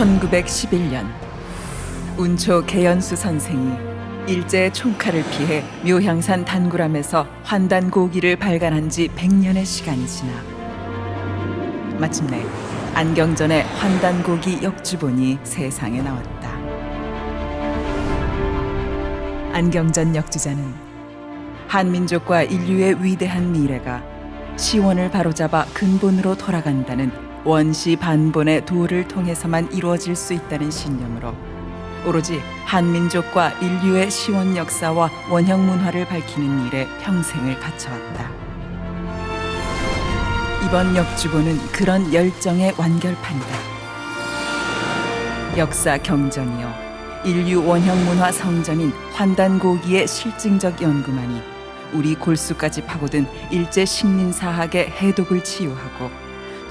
1911년 운초 개연수 선생이 일제의 총칼을 피해 묘향산 단구람에서 환단고기를 발간한 지 100년의 시간이 지나 마침내 안경전의 환단고기 역주본이 세상에 나왔다. 안경전 역주자는 한민족과 인류의 위대한 미래가 시원을 바로잡아 근본으로 돌아간다는 원시 반본의 도를 통해서만 이루어질 수 있다는 신념으로 오로지 한민족과 인류의 시원 역사와 원형 문화를 밝히는 일에 평생을 바쳐왔다. 이번 역주본은 그런 열정의 완결판이다. 역사 경전이요 인류 원형 문화 성전인 환단고기의 실증적 연구만이 우리 골수까지 파고든 일제 식민사학의 해독을 치유하고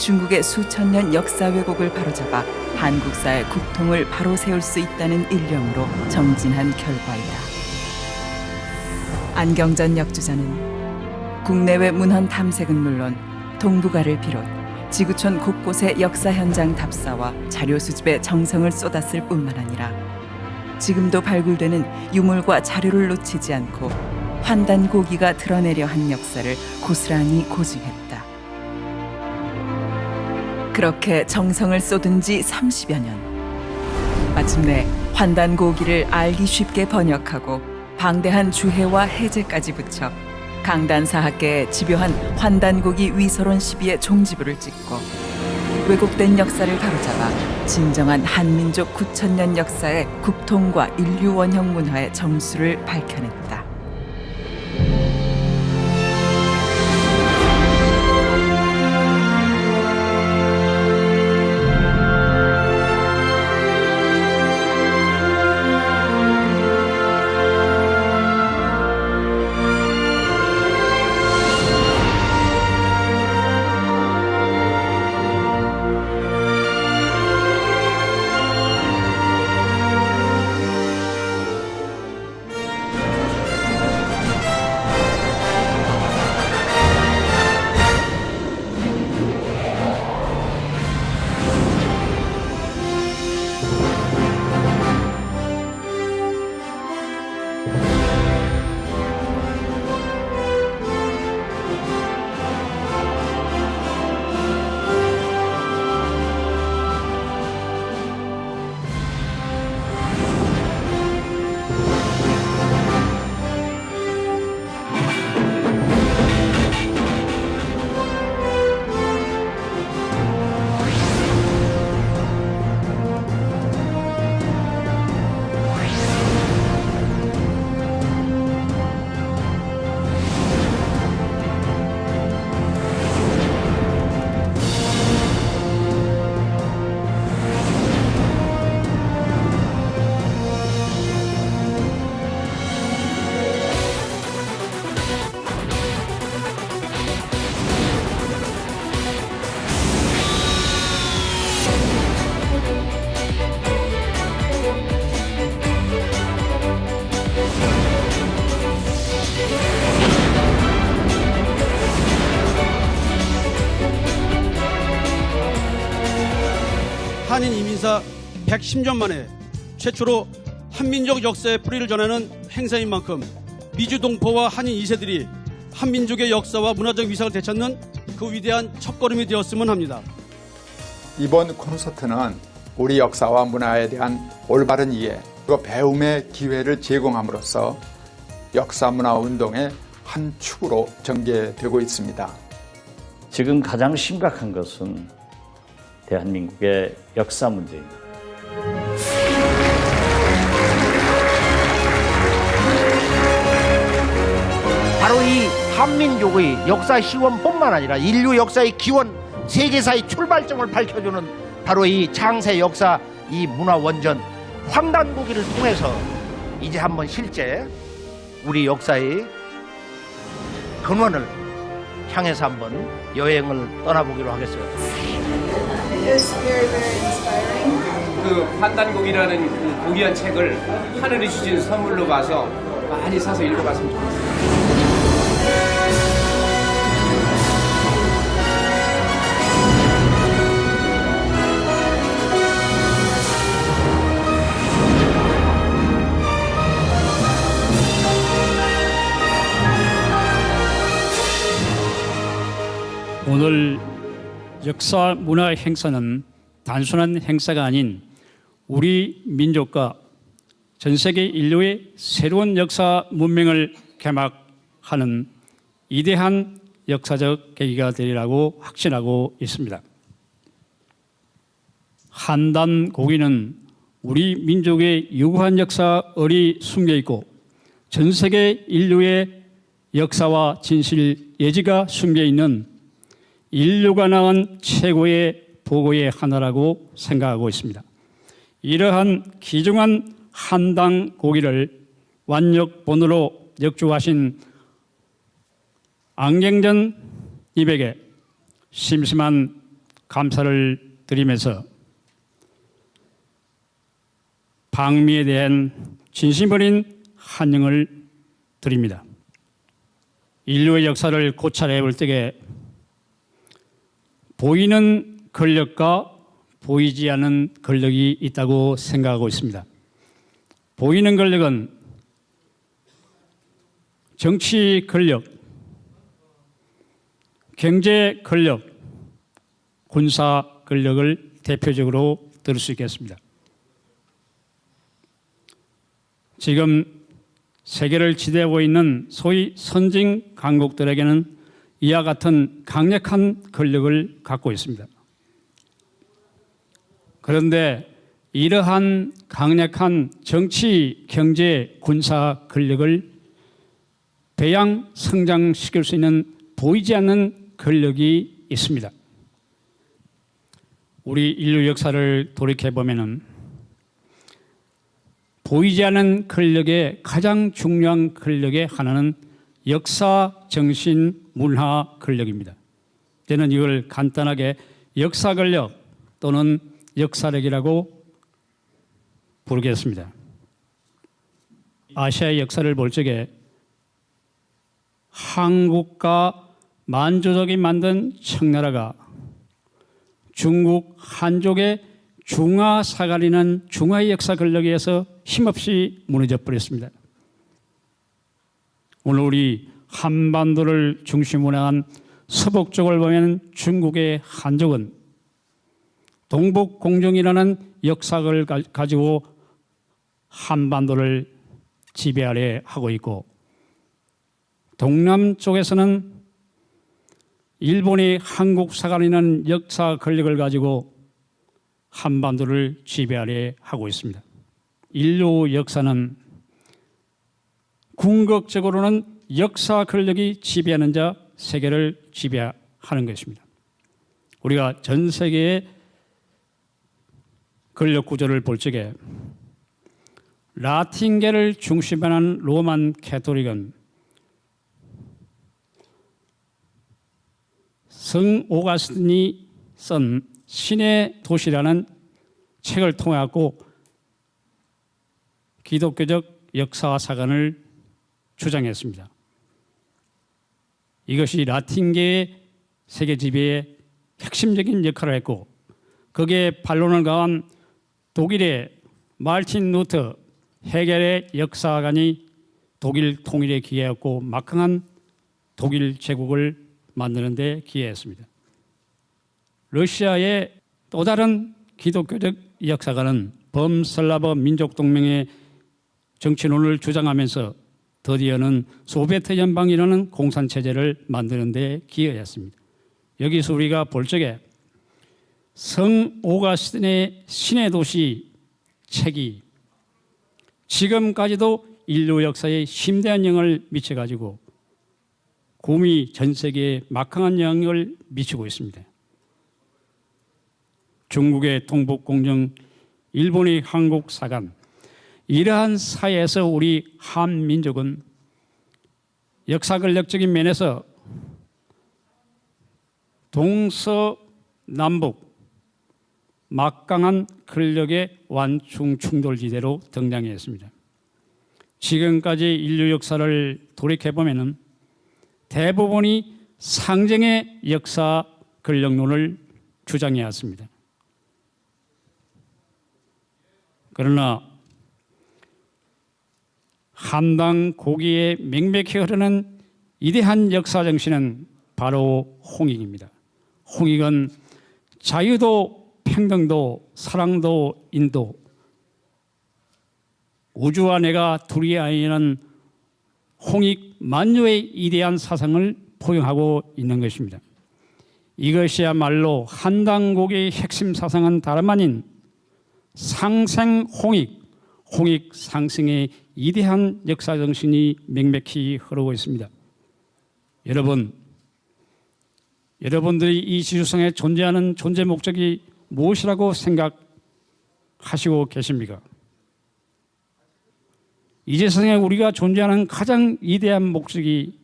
중국의 수천 년 역사 왜곡을 바로잡아 한국사의 국통을 바로 세울 수 있다는 일념으로 정진한 결과이다. 안경전 역주자는 국내외 문헌 탐색은 물론 동북아를 비롯 지구촌 곳곳의 역사 현장 답사와 자료 수집에 정성을 쏟았을 뿐만 아니라 지금도 발굴되는 유물과 자료를 놓치지 않고 환단고기가 드러내려 한 역사를 고스란히 고증했다. 그렇게 정성을 쏟은 지 30여 년. 마침내 환단고기를 알기 쉽게 번역하고 방대한 주해와 해제까지 붙여 강단사학계에 집요한 환단고기 위서론 시비의 종지부를 찍고 왜곡된 역사를 바로잡아 진정한 한민족 9,000년 역사의 국통과 인류 원형 문화의 정수를 밝혀냈다. 한인 이민사 110년 만에 최초로 한민족 역사의 뿌리를 전하는 행사인 만큼 미주 동포와 한인 2세들이 한민족의 역사와 문화적 위상을 되찾는 그 위대한 첫걸음이 되었으면 합니다. 이번 콘서트는 우리 역사와 문화에 대한 올바른 이해 그리고 배움의 기회를 제공함으로써 역사문화 운동의 한 축으로 전개되고 있습니다. 지금 가장 심각한 것은 대한민국의 역사 문제입니다. 바로 이 한민족의 역사 시원뿐만 아니라 인류 역사의 기원, 세계사의 출발점을 밝혀주는 바로 이 장세 역사 이 문화 원전 환단고기를 통해서 이제 한번 실제 우리 역사의 근원을 향해서 한번 여행을 떠나보기로 하겠습니다. 그 환단곡이라는 그 고귀한 책을 하늘이 주신 선물로 봐서 많이 사서 읽어봤으면 좋겠어요. 오늘 역사 문화 행사는 단순한 행사가 아닌 우리 민족과 전 세계 인류의 새로운 역사 문명을 개막하는 위대한 역사적 계기가 되리라고 확신하고 있습니다. 한단 고기는 우리 민족의 유구한 역사을이 숨겨 있고 전 세계 인류의 역사와 진실, 예지가 숨겨 있는 인류가 낳은 최고의 보고의 하나라고 생각하고 있습니다. 이러한 귀중한 한당 고기를 완역본으로 역주하신 안경전 님에게 심심한 감사를 드리면서 방미에 대한 진심 어린 환영을 드립니다. 인류의 역사를 고찰해 볼 때에 보이는 권력과 보이지 않는 권력이 있다고 생각하고 있습니다. 보이는 권력은 정치 권력, 경제 권력, 군사 권력을 대표적으로 들을 수 있겠습니다. 지금 세계를 지배하고 있는 소위 선진 강국들에게는 이와 같은 강력한 권력을 갖고 있습니다. 그런데 이러한 강력한 정치, 경제, 군사 권력을 배양 성장시킬 수 있는 보이지 않는 권력이 있습니다. 우리 인류 역사를 돌이켜보면 보이지 않는 권력의 가장 중요한 권력의 하나는 역사, 정신, 문화 권력입니다. 저는 이걸 간단하게 역사 권력 또는 역사력이라고 부르겠습니다. 아시아의 역사를 볼 적에 한국과 만주족이 만든 청나라가 중국 한족의 중화사가리는 중화의 역사 권력에 의해서 힘없이 무너져 버렸습니다. 오늘 우리 한반도를 중심으로 한 서북 쪽을 보면 중국의 한족은 동북공정이라는 역사를 가지고 한반도를 지배하려 하고 있고, 동남 쪽에서는 일본이 한국사관이라는 역사 권력을 가지고 한반도를 지배하려 하고 있습니다. 인류 역사는 궁극적으로는 역사 권력이 지배하는 자, 세계를 지배하는 것입니다. 우리가 전 세계의 권력 구조를 볼 적에 라틴계를 중심으로 한 로만 캐토릭은 성 오가스틴이 쓴 신의 도시라는 책을 통해 갖고 기독교적 역사와 사관을 주장했습니다. 이것이 라틴계의 세계 지배에 핵심적인 역할을 했고, 거기에 반론을 가한 독일의 마르틴 루터, 헤겔의 역사관이 독일 통일에 기여했고 막강한 독일 제국을 만드는 데 기여했습니다. 러시아의 또 다른 기독교적 역사가는 범슬라브 민족동맹의 정치론을 주장하면서 드디어는 소비에트 연방이라는 공산체제를 만드는 데 기여했습니다. 여기서 우리가 볼 적에 성 오가스틴의 신의 도시 책이 지금까지도 인류 역사에 심대한 영향을 미쳐가지고 곰이 전 세계에 막강한 영향을 미치고 있습니다. 중국의 동북공정, 일본의 한국사관, 이러한 사회에서 우리 한민족은 역사권력적인 면에서 동서남북 막강한 권력의 완충 충돌지대로 등장했습니다. 지금까지 인류 역사를 돌이켜보면 대부분이 상정의 역사 권력론을 주장해왔습니다. 그러나 한당 고기에 맹맥히 흐르는 위대한 역사 정신은 바로 홍익입니다. 홍익은 자유도 평등도 사랑도 인도 우주와 내가 둘이 아니라는 홍익 만유의 이대한 사상을 포용하고 있는 것입니다. 이것이야말로 한당고기의 핵심 사상은 다름 아닌 상생 홍익, 홍익 상승의 이대한 역사 정신이 명백히 흐르고 있습니다. 여러분들이 이 지구상에 존재하는 존재 목적이 무엇이라고 생각하시고 계십니까? 이 세상에 우리가 존재하는 가장 위대한 목적이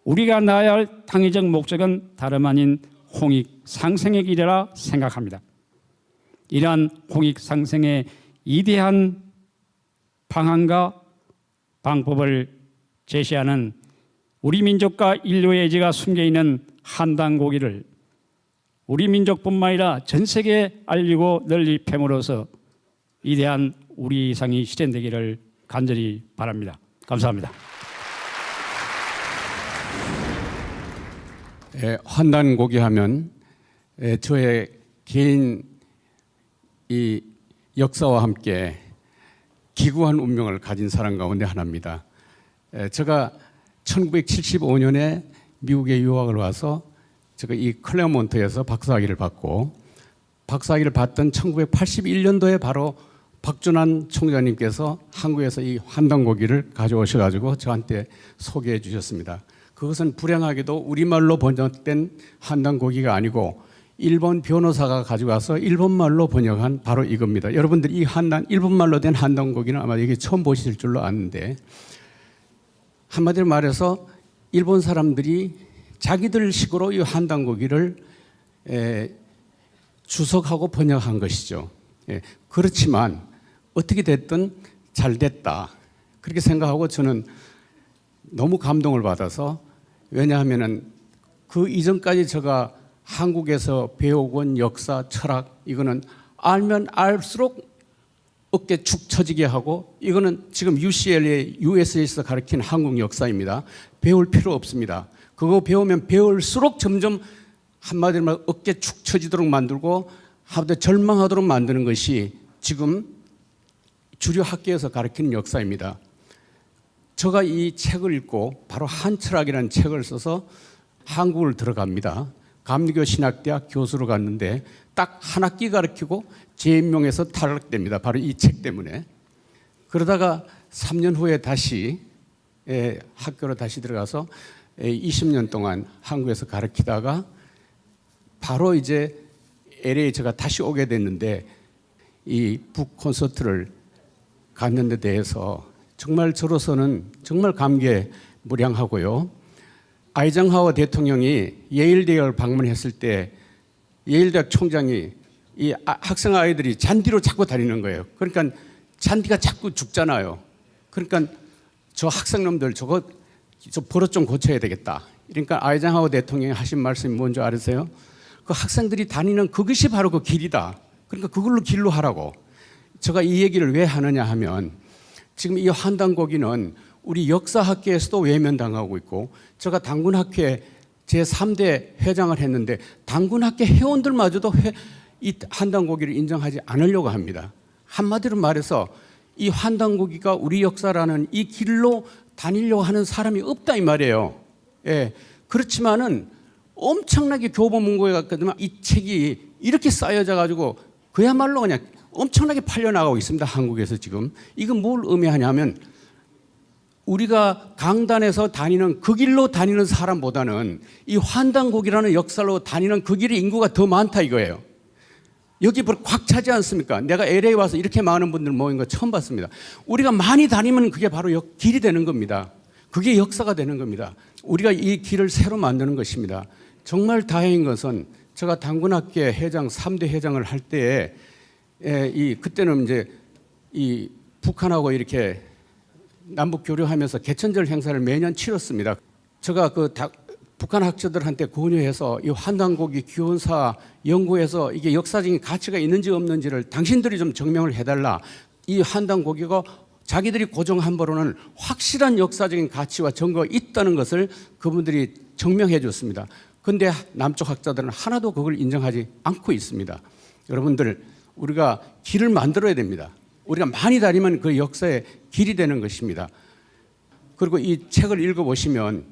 우리가 나아야 할 당위적 목적은 다름 아닌 홍익 상생의 길이라 생각합니다. 이러한 홍익 상생의 위대한 방안과 방법을 제시하는 우리 민족과 인류의 의지가 숨겨있는 한당고기를 우리 민족뿐만 아니라 전 세계에 알리고 널리 펴므로써 위대한 우리 이상이 실현되기를 간절히 바랍니다. 감사합니다. 환단고기 하면 저의 개인 이 역사와 함께 기구한 운명을 가진 사람 가운데 하나입니다. 제가 1975년에 미국에 유학을 와서 제가 이 클레어몬트에서 박사학위를 받고 박사학위를 받던 1981년도에 바로 박준환 총장님께서 한국에서 이 환단고기를 가져오셔가지고 저한테 소개해 주셨습니다. 그것은 불행하게도 우리말로 번역된 환단고기가 아니고 일본 변호사가 가져가서 일본말로 번역한 바로 이겁니다. 여러분들이 이 일본말로 된 한단고기는 아마 이게 처음 보실 줄로 아는데, 한마디로 말해서 일본 사람들이 자기들 식으로 이 한단고기를 주석하고 번역한 것이죠. 그렇지만 어떻게 됐든 잘 됐다 그렇게 생각하고 저는 너무 감동을 받아서, 왜냐하면은 그 이전까지 제가 한국에서 배워온 역사, 철학, 이거는 알면 알수록 어깨 축 처지게 하고, 이거는 지금 UCLA, USA에서 가르친 한국 역사입니다. 배울 필요 없습니다. 그거 배우면 배울수록 점점 한마디로 말해 어깨 축 처지도록 만들고 하루도 절망하도록 만드는 것이 지금 주류 학계에서 가르치는 역사입니다. 제가 이 책을 읽고 바로 한철학이라는 책을 써서 한국을 들어갑니다. 감리교 신학대학 교수로 갔는데 딱 한 학기 가르치고 재임용해서 탈락됩니다. 바로 이 책 때문에. 그러다가 3년 후에 다시 학교로 다시 들어가서 20년 동안 한국에서 가르치다가 바로 이제 LA 제가 다시 오게 됐는데, 이 북 콘서트를 갔는 데 대해서 정말 저로서는 정말 감개무량하고요. 아이젠하워 대통령이 예일대학을 방문했을 때 예일대학 총장이 이 학생 아이들이 잔디로 자꾸 다니는 거예요. 그러니까 잔디가 자꾸 죽잖아요. 그러니까 저 학생놈들 저 버릇 좀 고쳐야 되겠다. 그러니까 아이젠하워 대통령이 하신 말씀이 뭔지 아세요? 그 학생들이 다니는 그것이 바로 그 길이다. 그러니까 그걸로 길로 하라고. 제가 이 얘기를 왜 하느냐 하면, 지금 이 환단고기는 우리 역사학계에서도 외면당하고 있고, 제가 당군학회 제3대 회장을 했는데 당군학회 회원들마저도 이 환단고기를 인정하지 않으려고 합니다. 한마디로 말해서 이 환단고기가 우리 역사라는 이 길로 다니려고 하는 사람이 없다 이 말이에요. 그렇지만은 엄청나게 교보문고에 갔거든요. 이 책이 이렇게 쌓여져 가지고 그야말로 그냥 엄청나게 팔려나가고 있습니다. 한국에서 지금. 이건 뭘 의미하냐면, 우리가 강단에서 다니는 그 길로 다니는 사람보다는 이 환단고기라는 역사로 다니는 그 길의 인구가 더 많다 이거예요. 여기 꽉 차지 않습니까? 내가 LA 와서 이렇게 많은 분들 모인 거 처음 봤습니다. 우리가 많이 다니면 그게 바로 길이 되는 겁니다. 그게 역사가 되는 겁니다. 우리가 이 길을 새로 만드는 것입니다. 정말 다행인 것은 제가 당군학계 회장 3대 회장을 할 때에 그때는 이제 이 북한하고 이렇게 남북 교류하면서 개천절 행사를 매년 치렀습니다. 제가 북한 학자들한테 권유해서 이 환단고기 기원사 연구해서 이게 역사적인 가치가 있는지 없는지를 당신들이 좀 증명을 해달라. 이 환단고기가 자기들이 고정한 바로는 확실한 역사적인 가치와 증거가 있다는 것을 그분들이 증명해 줬습니다. 근데 남쪽 학자들은 하나도 그걸 인정하지 않고 있습니다. 여러분들, 우리가 길을 만들어야 됩니다. 우리가 많이 다니면 그 역사의 길이 되는 것입니다. 그리고 이 책을 읽어보시면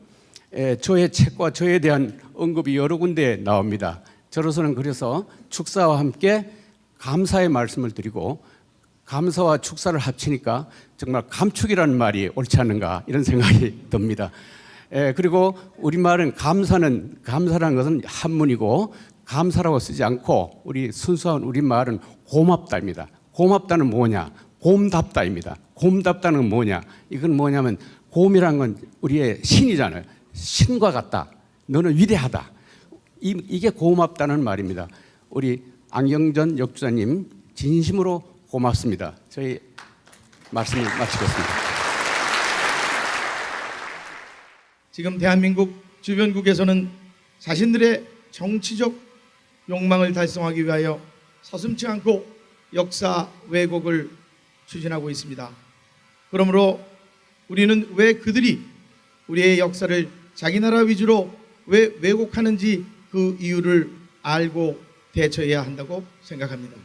저의 책과 저에 대한 언급이 여러 군데 나옵니다. 저로서는 그래서 축사와 함께 감사의 말씀을 드리고, 감사와 축사를 합치니까 정말 감축이라는 말이 옳지 않는가 이런 생각이 듭니다. 그리고 우리말은 감사라는 것은 한문이고, 감사라고 쓰지 않고 우리 순수한 우리말은 고맙다입니다. 고맙다는 뭐냐? 곰답다입니다. 곰답다는 뭐냐? 이건 뭐냐면, 곰이란 건 우리의 신이잖아요. 신과 같다. 너는 위대하다. 이게 고맙다는 말입니다. 우리 안경전 역주자님 진심으로 고맙습니다. 저희 말씀을 마치겠습니다. 지금 대한민국 주변국에서는 자신들의 정치적 욕망을 달성하기 위하여 서슴지 않고 역사 왜곡을 추진하고 있습니다. 그러므로 우리는 왜 그들이 우리의 역사를 자기 나라 위주로 왜 왜곡하는지 그 이유를 알고 대처해야 한다고 생각합니다.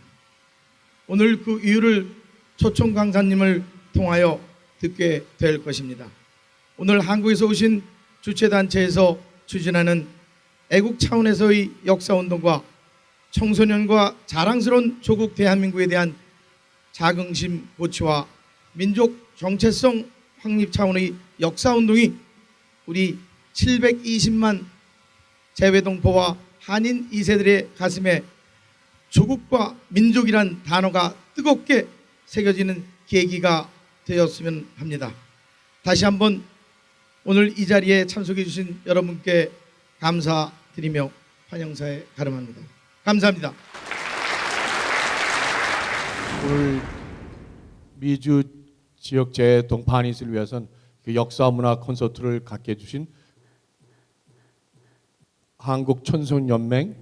오늘 그 이유를 초청 강사님을 통하여 듣게 될 것입니다. 오늘 한국에서 오신 주최단체에서 추진하는 애국 차원에서의 역사운동과 청소년과 자랑스러운 조국 대한민국에 대한 자긍심 고취와 민족 정체성 확립 차원의 역사운동이 우리 720만 재외동포와 한인 2세들의 가슴에 조국과 민족이란 단어가 뜨겁게 새겨지는 계기가 되었으면 합니다. 다시 한번 오늘 이 자리에 참석해 주신 여러분께 감사드리며 환영사에 가름합니다. 감사합니다. 오늘 미주 지역 재동포 한인을 위해서는 그 역사 문화 콘서트를 갖게 해주신 한국천손연맹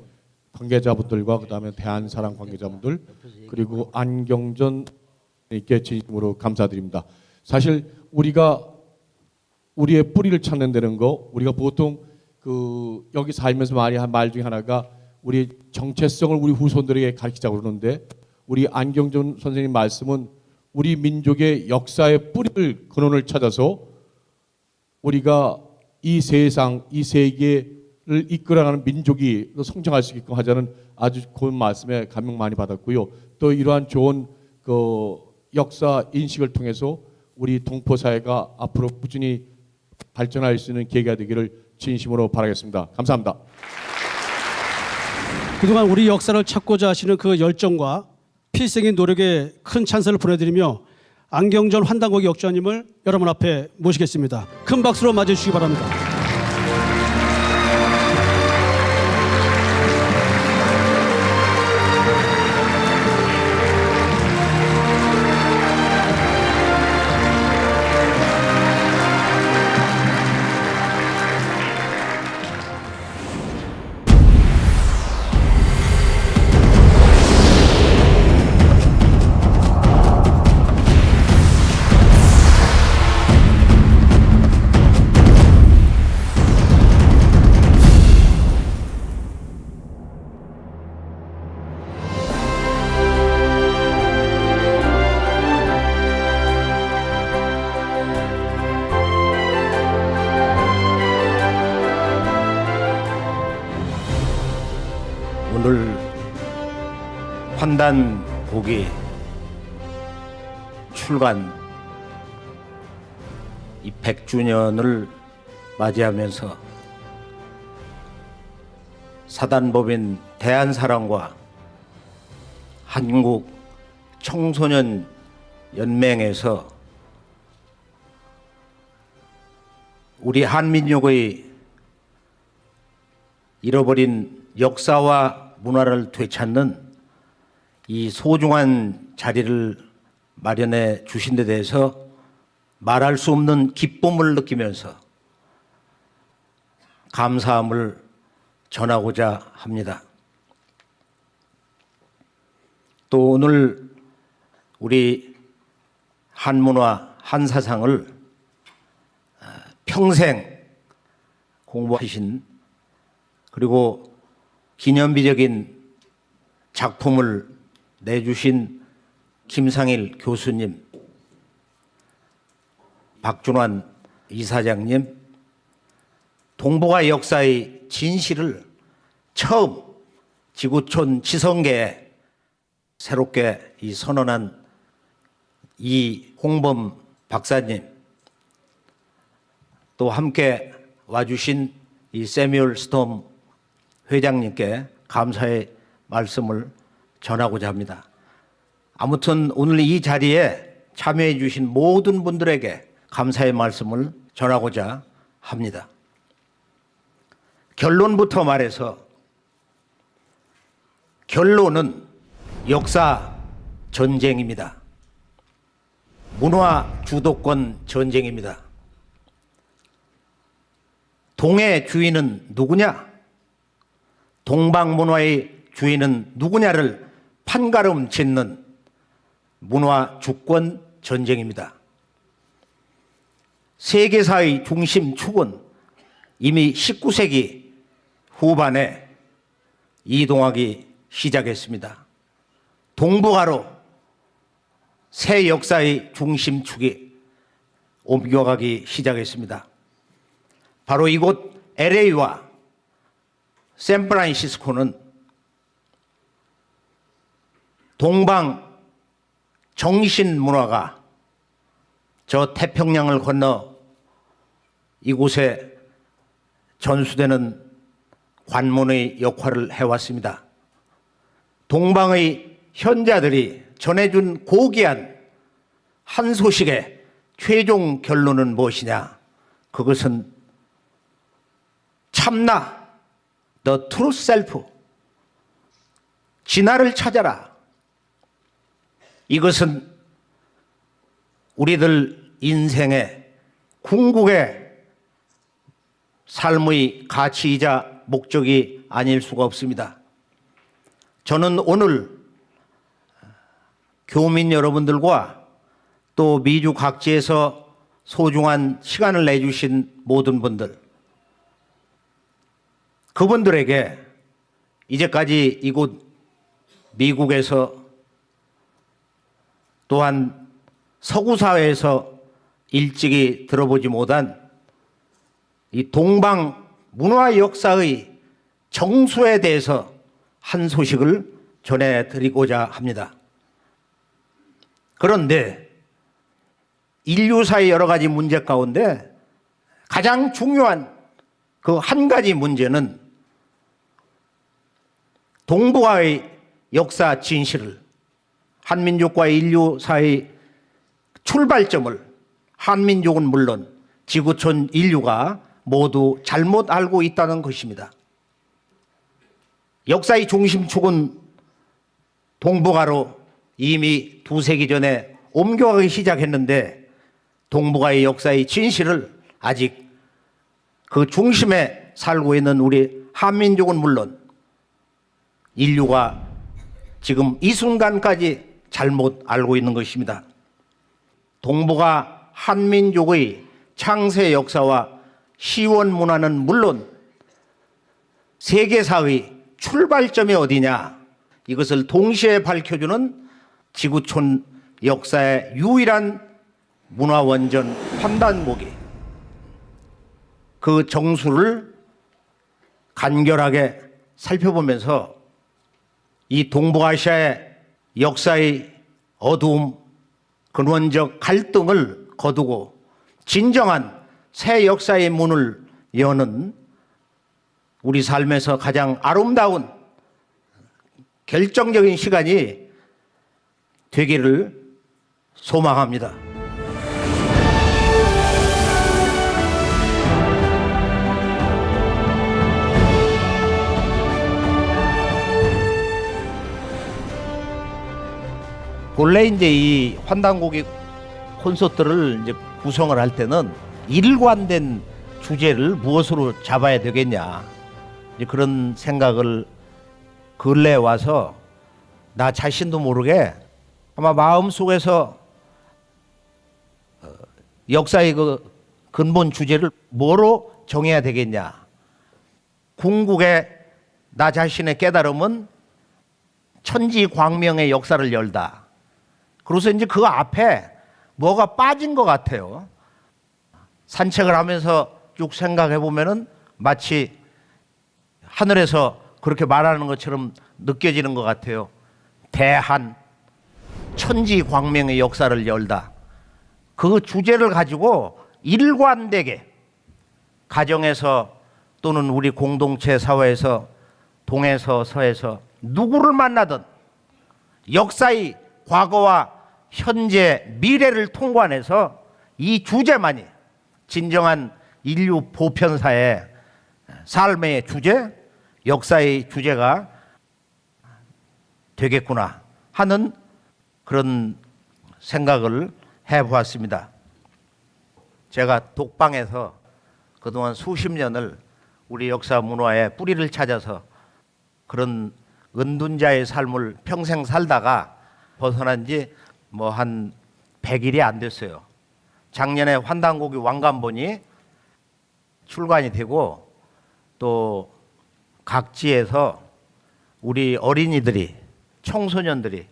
관계자분들과 그다음에 대한사랑 관계자분들, 그리고 안경전 님께 진심으로 감사드립니다. 사실 우리가 우리의 뿌리를 찾는다는 거, 우리가 보통 그 여기 살면서 많이 한 말 중에 하나가 우리 정체성을 우리 후손들에게 가르치자고 그러는데, 우리 안경전 선생님 말씀은 우리 민족의 역사의 뿌리를, 근원을 찾아서 우리가 이 세상, 이 세계를 이끌어가는 민족이 성장할 수 있게끔 하자는 아주 고운 말씀에 감명 많이 받았고요. 또 이러한 좋은 그 역사 인식을 통해서 우리 동포 사회가 앞으로 꾸준히 발전할 수 있는 계기가 되기를 진심으로 바라겠습니다. 감사합니다. 그동안 우리 역사를 찾고자 하시는 그 열정과 필생의 노력에 큰 찬사를 보내드리며 안경전 환단고기 역주님을 여러분 앞에 모시겠습니다. 큰 박수로 맞아주시기 바랍니다. 오늘 환단곡이 출간 이 100주년을 맞이하면서 사단법인 대한사랑과 한국 청소년 연맹에서 우리 한민족의 잃어버린 역사와 문화를 되찾는 이 소중한 자리를 마련해 주신 데 대해서 말할 수 없는 기쁨을 느끼면서 감사함을 전하고자 합니다. 또 오늘 우리 한문화, 한사상을 평생 공부하신 그리고 기념비적인 작품을 내주신 김상일 교수님, 박준환 이사장님, 동북아 역사의 진실을 처음 지구촌 지성계에 새롭게 이 선언한 이홍범 박사님, 또 함께 와주신 이 세뮤얼 스톰 회장님께 감사의 말씀을 전하고자 합니다. 아무튼 오늘 이 자리에 참여해 주신 모든 분들에게 감사의 말씀을 전하고자 합니다. 결론부터 말해서 결론은 역사 전쟁입니다. 문화 주도권 전쟁입니다. 동의 주인은 누구냐? 동방 문화의 주인은 누구냐를 판가름 짓는 문화 주권 전쟁입니다. 세계사의 중심축은 이미 19세기 후반에 이동하기 시작했습니다. 동북아로 새 역사의 중심축이 옮겨가기 시작했습니다. 바로 이곳 LA와 샌프란시스코는 동방 정신 문화가 저 태평양을 건너 이곳에 전수되는 관문의 역할을 해왔습니다. 동방의 현자들이 전해준 고귀한 한 소식의 최종 결론은 무엇이냐? 그것은 참나, the true self, 진화를 찾아라. 이것은 우리들 인생의 궁극의 삶의 가치이자 목적이 아닐 수가 없습니다. 저는 오늘 교민 여러분들과 또 미주 각지에서 소중한 시간을 내주신 모든 분들, 그분들에게 이제까지 이곳 미국에서 또한 서구 사회에서 일찍이 들어보지 못한 이 동방 문화 역사의 정수에 대해서 한 소식을 전해드리고자 합니다. 그런데 인류사의 여러 가지 문제 가운데 가장 중요한 그 한 가지 문제는 동북아의 역사 진실을, 한민족과 인류사의 출발점을 한민족은 물론 지구촌 인류가 모두 잘못 알고 있다는 것입니다. 역사의 중심축은 동북아로 이미 2세기 전에 옮겨가기 시작했는데 동북아의 역사의 진실을 아직 그 중심에 살고 있는 우리 한민족은 물론 인류가 지금 이 순간까지 잘못 알고 있는 것입니다. 동북아 한민족의 창세 역사와 시원 문화는 물론 세계사의 출발점이 어디냐, 이것을 동시에 밝혀주는 지구촌 역사의 유일한 문화원전 환단고기, 그 정수를 간결하게 살펴보면서 이 동북아시아의 역사의 어두움, 근원적 갈등을 거두고 진정한 새 역사의 문을 여는 우리 삶에서 가장 아름다운 결정적인 시간이 되기를 소망합니다. 본래 이제 이 환단고기 콘서트를 이제 구성을 할 때는 일관된 주제를 무엇으로 잡아야 되겠냐, 이제 그런 생각을 근래에 와서 나 자신도 모르게 아마 마음속에서 역사의 그 근본 주제를 뭐로 정해야 되겠냐, 궁극의 나 자신의 깨달음은 천지광명의 역사를 열다. 그래서 이제 그 앞에 뭐가 빠진 것 같아요. 산책을 하면서 쭉 생각해 보면은 마치 하늘에서 그렇게 말하는 것처럼 느껴지는 것 같아요. 대한 천지광명의 역사를 열다. 그 주제를 가지고 일관되게 가정에서 또는 우리 공동체 사회에서 동에서 서에서 누구를 만나든 역사의 과거와 현재 미래를 통관해서 이 주제만이 진정한 인류 보편사의 삶의 주제, 역사의 주제가 되겠구나 하는 그런 생각을 해보았습니다. 제가 독방에서 그동안 수십 년을 우리 역사 문화의 뿌리를 찾아서 그런 은둔자의 삶을 평생 살다가 벗어난 지 뭐 한 100일이 안 됐어요. 작년에 환단고기 왕관본이 출간이 되고 또 각지에서 우리 어린이들이, 청소년들이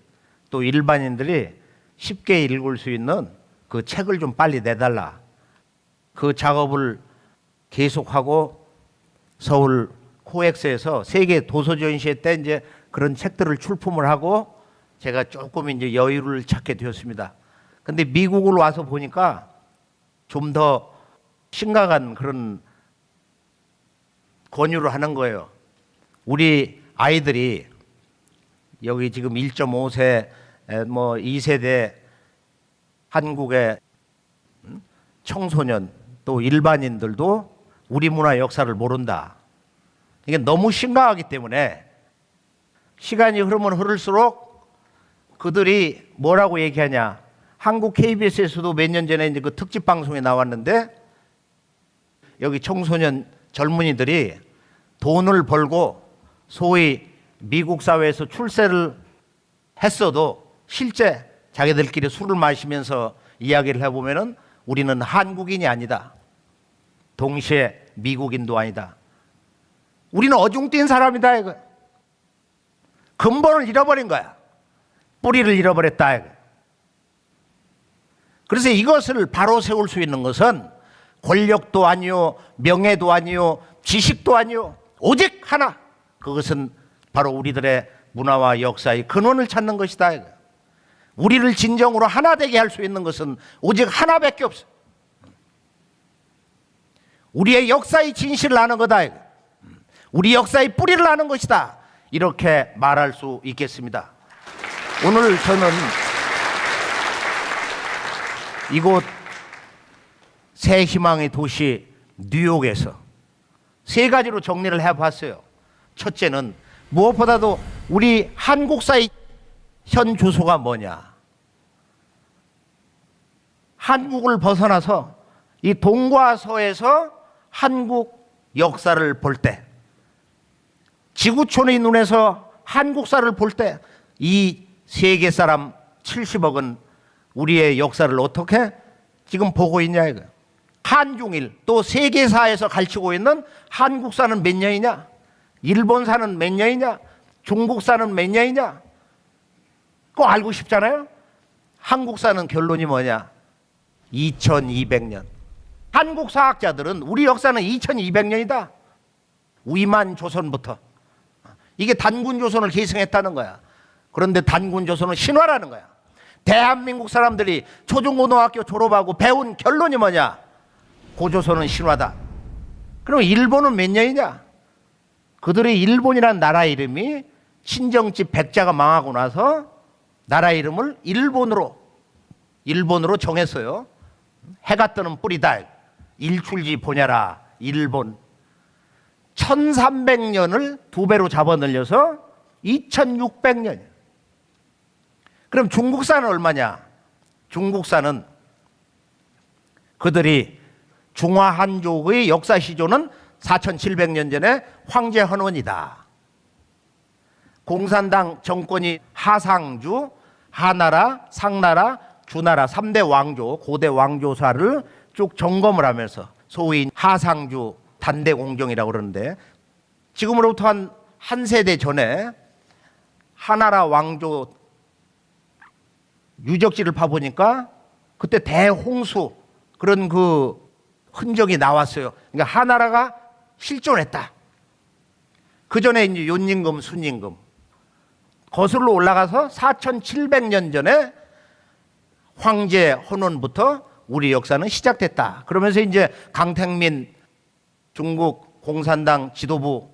또 일반인들이 쉽게 읽을 수 있는 그 책을 좀 빨리 내달라. 그 작업을 계속하고 서울 코엑스에서 세계 도서전시회 때 이제 그런 책들을 출품을 하고 제가 조금 이제 여유를 찾게 되었습니다. 근데 미국을 와서 보니까 좀 더 심각한 그런 권유를 하는 거예요. 우리 아이들이 여기 지금 1.5세 뭐 2세대 한국의 청소년 또 일반인들도 우리 문화 역사를 모른다. 이게 너무 심각하기 때문에 시간이 흐르면 흐를수록 그들이 뭐라고 얘기하냐. 한국 KBS에서도 몇 년 전에 이제 그 특집 방송에 나왔는데 여기 청소년 젊은이들이 돈을 벌고 소위 미국 사회에서 출세를 했어도 실제 자기들끼리 술을 마시면서 이야기를 해보면은 우리는 한국인이 아니다. 동시에 미국인도 아니다. 우리는 어중뛴 사람이다. 이거. 근본을 잃어버린 거야. 뿌리를 잃어버렸다. 이거. 그래서 이것을 바로 세울 수 있는 것은 권력도 아니요, 명예도 아니요, 지식도 아니요, 오직 하나. 그것은 바로 우리들의 문화와 역사의 근원을 찾는 것이다. 이거. 우리를 진정으로 하나 되게 할 수 있는 것은 오직 하나밖에 없어. 우리의 역사의 진실을 아는 거다. 이거. 우리 역사의 뿌리를 아는 것이다. 이렇게 말할 수 있겠습니다. 오늘 저는 이곳 새 희망의 도시 뉴욕에서 세 가지로 정리를 해봤어요. 첫째는 무엇보다도 우리 한국사의 현 주소가 뭐냐. 한국을 벗어나서 이 동과 서에서 한국 역사를 볼 때, 지구촌의 눈에서 한국사를 볼 때 이 세계 사람 70억은 우리의 역사를 어떻게 지금 보고 있냐 이거. 한중일 또 세계사에서 가르치고 있는 한국사는 몇 년이냐, 일본사는 몇 년이냐, 중국사는 몇 년이냐, 그거 알고 싶잖아요. 한국사는 결론이 뭐냐, 2200년. 한국 사학자들은 우리 역사는 2200년이다. 위만 조선부터. 이게 단군 조선을 계승했다는 거야. 그런데 단군 조선은 신화라는 거야. 대한민국 사람들이 초중고등학교 졸업하고 배운 결론이 뭐냐? 고조선은 신화다. 그럼 일본은 몇 년이냐? 그들의 일본이라는 나라 이름이 친정집 백자가 망하고 나서 나라 이름을 일본으로 정했어요. 해가 뜨는 뿌리다. 일출지 보냐라. 일본. 1300년을 두 배로 잡아 늘려서 2600년. 그럼 중국사는 얼마냐? 중국사는 그들이 중화한족의 역사 시조는 4700년 전에 황제 헌원이다. 공산당 정권이 하상주, 하나라, 상나라, 주나라 3대 왕조, 고대 왕조사를 쭉 점검을 하면서 소위 하상주 단대공정이라고 그러는데 지금으로부터 한 세대 전에 하나라 왕조 유적지를 파보니까 그때 대홍수 그런 그 흔적이 나왔어요. 그러니까 하나라가 실존했다. 그 전에 이제 윤임금, 순임금 거슬러 올라가서 4,700년 전에 황제 헌원부터 우리 역사는 시작됐다. 그러면서 이제 강택민 중국 공산당 지도부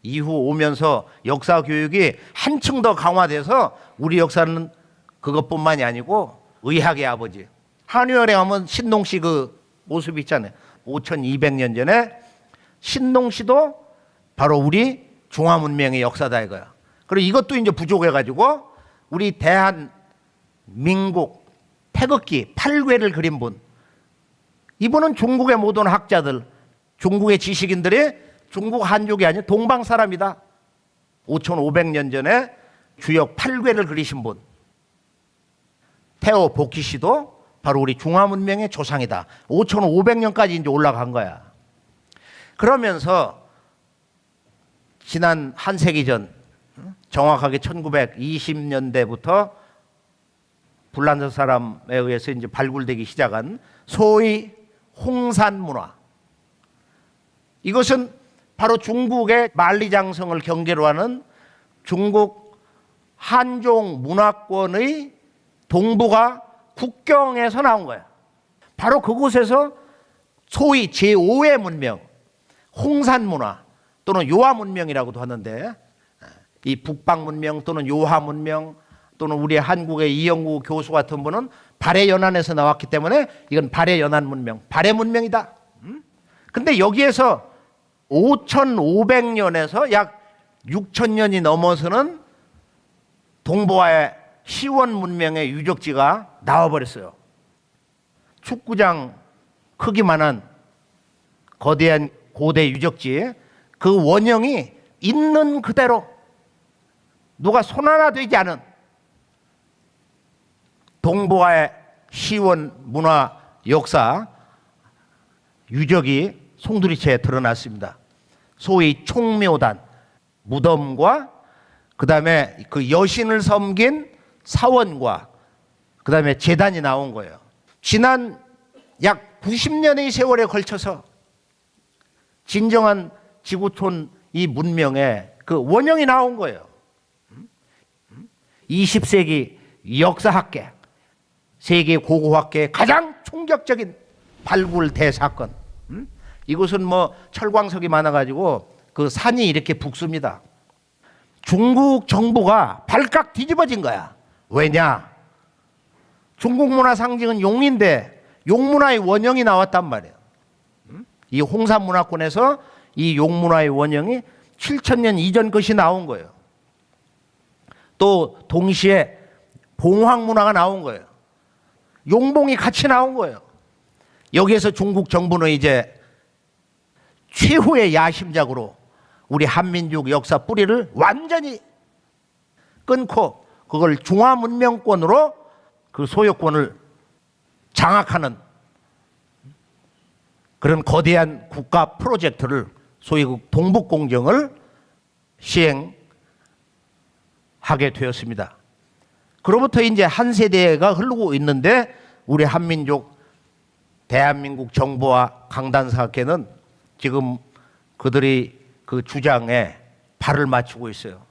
이후 오면서 역사 교육이 한층 더 강화돼서 우리 역사는 그것뿐만이 아니고 의학의 아버지 한의원에 가면 신농씨 그 모습 있잖아요. 5,200년 전에 신농씨도 바로 우리 중화문명의 역사다 이거야. 그리고 이것도 이제 부족해가지고 우리 대한민국 태극기 8궤를 그린 분, 이분은 중국의 모든 학자들, 중국의 지식인들이 중국 한족이 아닌 동방 사람이다. 5,500년 전에 주역 8궤를 그리신 분, 태오 보키씨도 바로 우리 중화문명의 조상이다. 5,500년까지 이제 올라간 거야. 그러면서 지난 한 세기 전, 정확하게 1920년대부터 불란서 사람에 의해서 이제 발굴되기 시작한 소위 홍산 문화. 이것은 바로 중국의 만리장성을 경계로 하는 중국 한종 문화권의 동부가 국경에서 나온 거야. 바로 그곳에서 소위 제5의 문명, 홍산 문화 또는 요하 문명이라고도 하는데, 이 북방 문명 또는 요하 문명 또는 우리 한국의 이영구 교수 같은 분은 발해연안에서 나왔기 때문에 이건 발해연안 문명, 발해 문명이다. 근데 여기에서 5,500년에서 약 6,000년이 넘어서는 동부와의 시원 문명의 유적지가 나와버렸어요. 축구장 크기만한 거대한 고대 유적지, 그 원형이 있는 그대로 누가 손 하나 되지 않은 동부와의 시원 문화 역사 유적이 송두리째 드러났습니다. 소위 총묘단, 무덤과 그 다음에 그 여신을 섬긴 사원과 그 다음에 제단이 나온 거예요. 지난 약 90년의 세월에 걸쳐서 진정한 지구촌 이 문명의 그 원형이 나온 거예요. 20세기 역사학계, 세계 고고학계의 가장 충격적인 발굴 대사건. 이곳은 뭐 철광석이 많아가지고 그 산이 이렇게 북습니다. 중국 정부가 발칵 뒤집어진 거야. 왜냐? 중국 문화 상징은 용인데 용문화의 원형이 나왔단 말이에요. 이 홍산 문화권에서 이 용문화의 원형이 7,000년 이전 것이 나온 거예요. 또 동시에 봉황 문화가 나온 거예요. 용봉이 같이 나온 거예요. 여기에서 중국 정부는 이제 최후의 야심작으로 우리 한민족 역사 뿌리를 완전히 끊고 그걸 중화문명권으로 그 소유권을 장악하는 그런 거대한 국가 프로젝트를 소위 그 동북공정을 시행하게 되었습니다. 그로부터 이제 한 세대가 흐르고 있는데 우리 한민족 대한민국 정부와 강단사학회는 지금 그들이 그 주장에 발을 맞추고 있어요.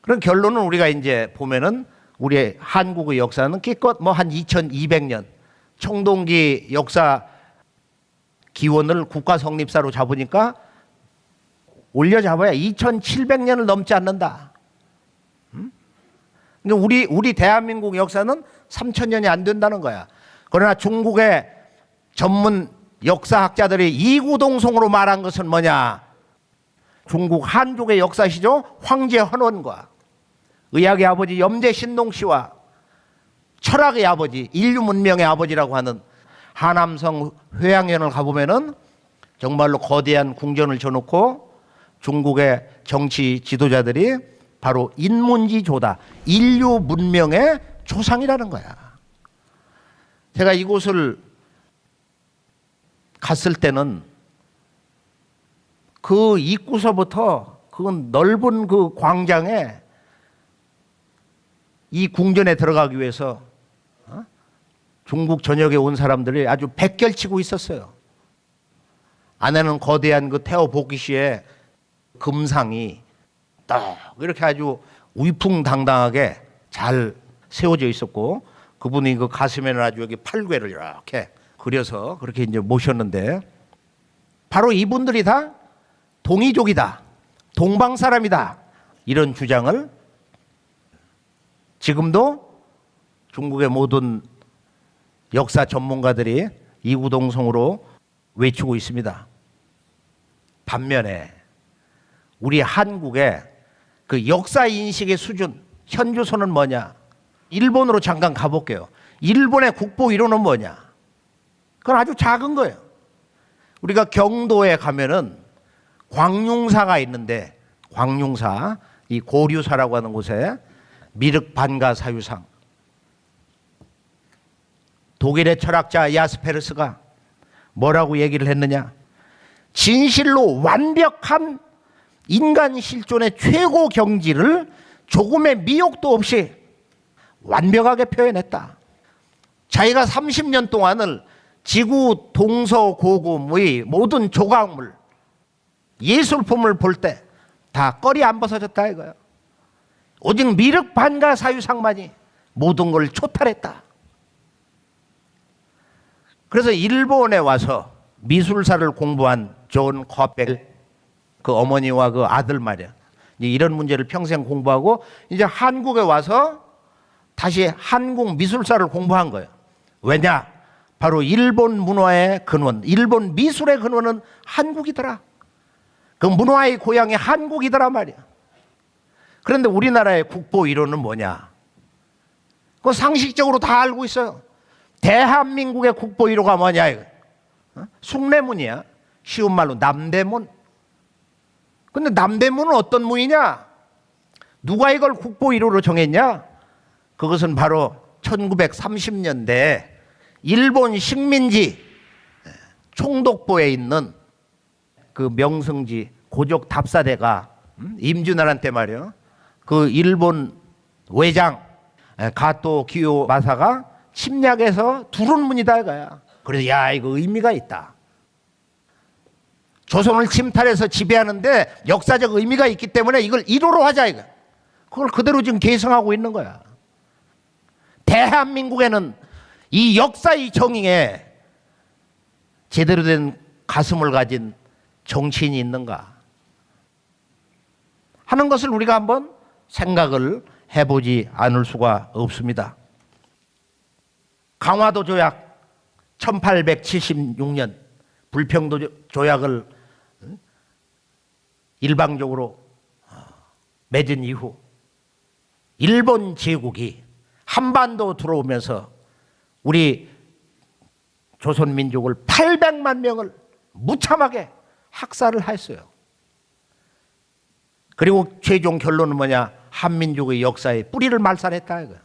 그런 결론은 우리가 이제 보면은 우리 한국의 역사는 기껏 뭐 한 2200년 청동기 역사 기원을 국가 성립사로 잡으니까 올려 잡아야 2700년을 넘지 않는다. 우리 대한민국 역사는 3000년이 안 된다는 거야. 그러나 중국의 전문 역사학자들이 이구동성으로 말한 것은 뭐냐? 중국 한족의 역사시죠. 황제 헌원과 의학의 아버지 염제 신농씨와 철학의 아버지, 인류 문명의 아버지라고 하는 하남성 회양연을 가보면은 정말로 거대한 궁전을 쳐놓고 중국의 정치 지도자들이 바로 인문지조다, 인류 문명의 조상이라는 거야. 제가 이곳을 갔을 때는 그 입구서부터 그 넓은 그 광장에 이 궁전에 들어가기 위해서 중국 전역에 온 사람들이 아주 백결치고 있었어요. 안에는 거대한 그 태호 복귀시의 금상이 딱 이렇게 아주 위풍당당하게 잘 세워져 있었고, 그분이 그 가슴에는 아주 여기 팔괘를 이렇게 그려서 그렇게 이제 모셨는데, 바로 이분들이 다 동이족이다, 동방 사람이다, 이런 주장을 지금도 중국의 모든 역사 전문가들이 이구동성으로 외치고 있습니다. 반면에 우리 한국의 그 역사 인식의 수준, 현주소는 뭐냐? 일본으로 잠깐 가볼게요. 일본의 국보 1호는 뭐냐? 그건 아주 작은 거예요. 우리가 경도에 가면은 광룡사가 있는데, 광룡사, 이 고류사라고 하는 곳에 미륵반가 사유상, 독일의 철학자 야스페르스가 뭐라고 얘기를 했느냐? 진실로 완벽한 인간 실존의 최고 경지를 조금의 미혹도 없이 완벽하게 표현했다. 자기가 30년 동안을 지구 동서고금의 모든 조각물, 예술품을 볼 때 다 꺼리 안 벗어졌다 이거예요. 오직 미륵반가 사유상만이 모든 걸 초탈했다. 그래서 일본에 와서 미술사를 공부한 존 커벨, 그 어머니와 그 아들 말이야, 이런 문제를 평생 공부하고 이제 한국에 와서 다시 한국 미술사를 공부한 거예요. 왜냐? 바로 일본 문화의 근원, 일본 미술의 근원은 한국이더라. 그 문화의 고향이 한국이더라 말이야. 그런데 우리나라의 국보 1호는 뭐냐? 그거 상식적으로 다 알고 있어요. 대한민국의 국보 1호가 뭐냐 이거? 숭례문이야. 쉬운 말로 남대문. 근데 남대문은 어떤 문이냐? 누가 이걸 국보 1호로 정했냐? 그것은 바로 1930년대 일본 식민지 총독부에 있는 그 명성지 고족 답사대가 임진왜란 때 말이요, 그 일본 외장 가토 기요마사가 침략해서 두른 문이다 이거야. 그래서 야, 이거 의미가 있다. 조선을 침탈해서 지배하는데 역사적 의미가 있기 때문에 이걸 1호로 하자 이거. 그걸 그대로 지금 계승하고 있는 거야. 대한민국에는 이 역사의 정의에 제대로 된 가슴을 가진 정치인이 있는가 하는 것을 우리가 한번 생각을 해보지 않을 수가 없습니다. 강화도 조약 1876년 불평도 조약을 일방적으로 맺은 이후 일본 제국이 한반도 들어오면서 우리 조선민족을 800만 명을 무참하게 학살을 했어요. 그리고 최종 결론은 뭐냐? 한민족의 역사에 뿌리를 말살했다 이거예요.